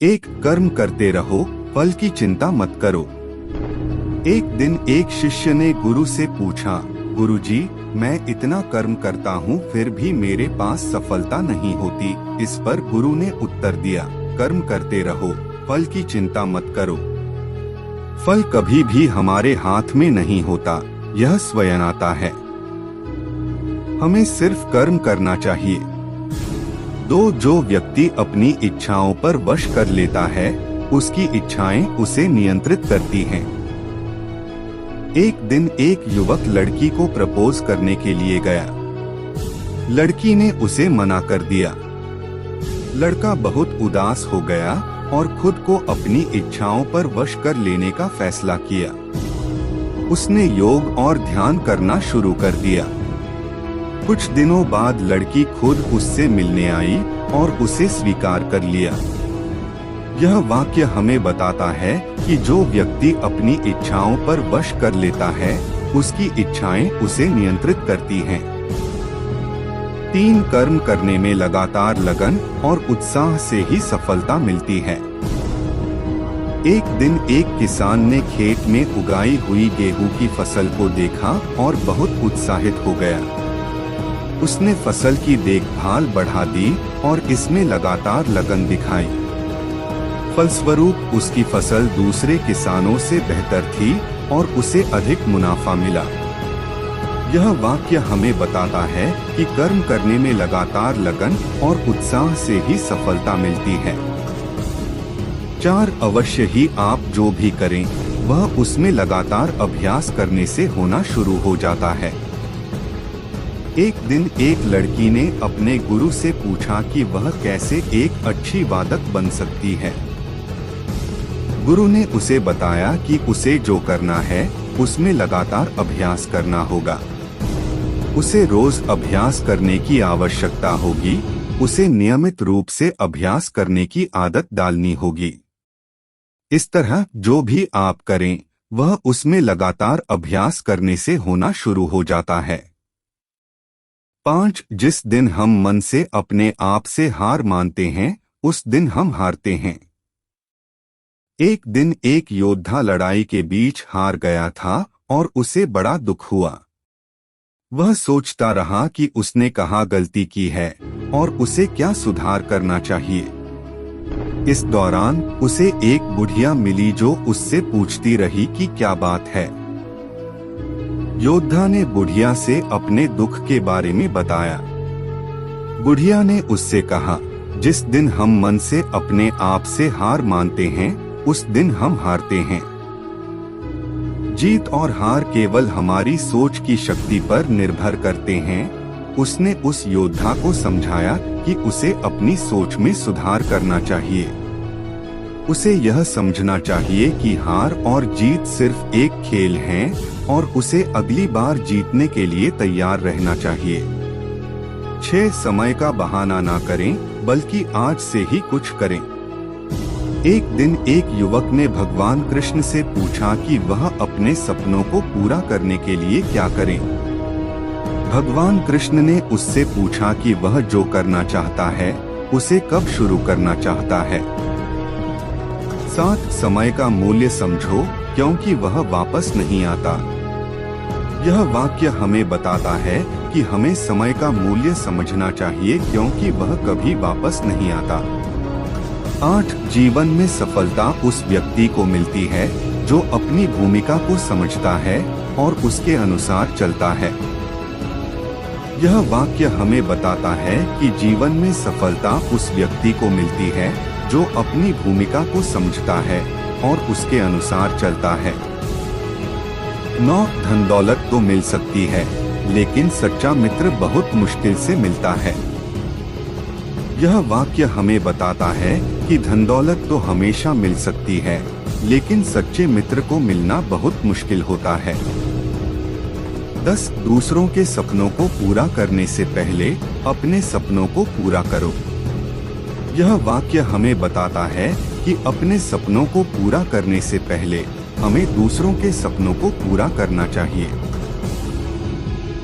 एक कर्म करते रहो, फल की चिंता मत करो। एक दिन एक शिष्य ने गुरु से पूछा, गुरुजी, मैं इतना कर्म करता हूँ फिर भी मेरे पास सफलता नहीं होती। इस पर गुरु ने उत्तर दिया, कर्म करते रहो, फल की चिंता मत करो। फल कभी भी हमारे हाथ में नहीं होता, यह स्वयं आता है। हमें सिर्फ कर्म करना चाहिए। जो व्यक्ति अपनी इच्छाओं पर वश कर लेता है, उसकी इच्छाएं उसे नियंत्रित करती हैं। एक दिन एक युवक लड़की को प्रपोज करने के लिए गया। लड़की ने उसे मना कर दिया। लड़का बहुत उदास हो गया और खुद को अपनी इच्छाओं पर वश कर लेने का फैसला किया। उसने योग और ध्यान करना शुरू कर दिया। कुछ दिनों बाद लड़की खुद उससे मिलने आई और उसे स्वीकार कर लिया। यह वाक्य हमें बताता है कि जो व्यक्ति अपनी इच्छाओं पर वश कर लेता है, उसकी इच्छाएं उसे नियंत्रित करती हैं। 3 कर्म करने में लगातार लगन और उत्साह से ही सफलता मिलती है। एक दिन एक किसान ने खेत में उगाई हुई गेहूं की फसल को देखा और बहुत उत्साहित हो गया। उसने फसल की देखभाल बढ़ा दी और इसमें लगातार लगन दिखाई। फलस्वरूप उसकी फसल दूसरे किसानों से बेहतर थी और उसे अधिक मुनाफा मिला। यह वाक्य हमें बताता है कि कर्म करने में लगातार लगन और उत्साह से ही सफलता मिलती है। 4 अवश्य ही आप जो भी करें, वह उसमें लगातार अभ्यास करने से होना शुरू हो जाता है। एक दिन एक लड़की ने अपने गुरु से पूछा कि वह कैसे एक अच्छी वादक बन सकती है। गुरु ने उसे बताया कि उसे जो करना है, उसमें लगातार अभ्यास करना होगा। उसे रोज अभ्यास करने की आवश्यकता होगी। उसे नियमित रूप से अभ्यास करने की आदत डालनी होगी। इस तरह जो भी आप करें, वह उसमें लगातार अभ्यास करने से होना शुरू हो जाता है। 5 जिस दिन हम मन से अपने आप से हार मानते हैं, उस दिन हम हारते हैं। एक दिन एक योद्धा लड़ाई के बीच हार गया था और उसे बड़ा दुख हुआ। वह सोचता रहा कि उसने कहाँ गलती की है और उसे क्या सुधार करना चाहिए। इस दौरान उसे एक बुढ़िया मिली जो उससे पूछती रही कि क्या बात है। योद्धा ने बुढ़िया से अपने दुख के बारे में बताया। बुढ़िया ने उससे कहा, जिस दिन हम मन से अपने आप से हार मानते हैं, उस दिन हम हारते हैं। जीत और हार केवल हमारी सोच की शक्ति पर निर्भर करते हैं। उसने उस योद्धा को समझाया कि उसे अपनी सोच में सुधार करना चाहिए। उसे यह समझना चाहिए कि हार और जीत सिर्फ एक खेल है और उसे अगली बार जीतने के लिए तैयार रहना चाहिए। 6 समय का बहाना ना करें, बल्कि आज से ही कुछ करें। एक दिन एक युवक ने भगवान कृष्ण से पूछा कि वह अपने सपनों को पूरा करने के लिए क्या करें। भगवान कृष्ण ने उससे पूछा कि वह जो करना चाहता है, उसे कब शुरू करना चाहता है। 7 समय का मूल्य समझो, क्योंकि वह वापस नहीं आता। यह वाक्य हमें बताता है कि हमें समय का मूल्य समझना चाहिए, क्योंकि वह कभी वापस नहीं आता। 8 जीवन में सफलता उस व्यक्ति को मिलती है जो अपनी भूमिका को समझता है और उसके अनुसार चलता है। यह वाक्य हमें बताता है कि जीवन में सफलता उस व्यक्ति को मिलती है जो अपनी भूमिका को समझता है और उसके अनुसार चलता है। 9 धन दौलत तो मिल सकती है, लेकिन सच्चा मित्र बहुत मुश्किल से मिलता है। यह वाक्य हमें बताता है कि धन दौलत तो हमेशा मिल सकती है, लेकिन सच्चे मित्र को मिलना बहुत मुश्किल होता है। 10 दूसरों के सपनों को पूरा करने से पहले अपने सपनों को पूरा करो। यह वाक्य हमें बताता है कि अपने सपनों को पूरा करने से पहले हमें दूसरों के सपनों को पूरा करना चाहिए।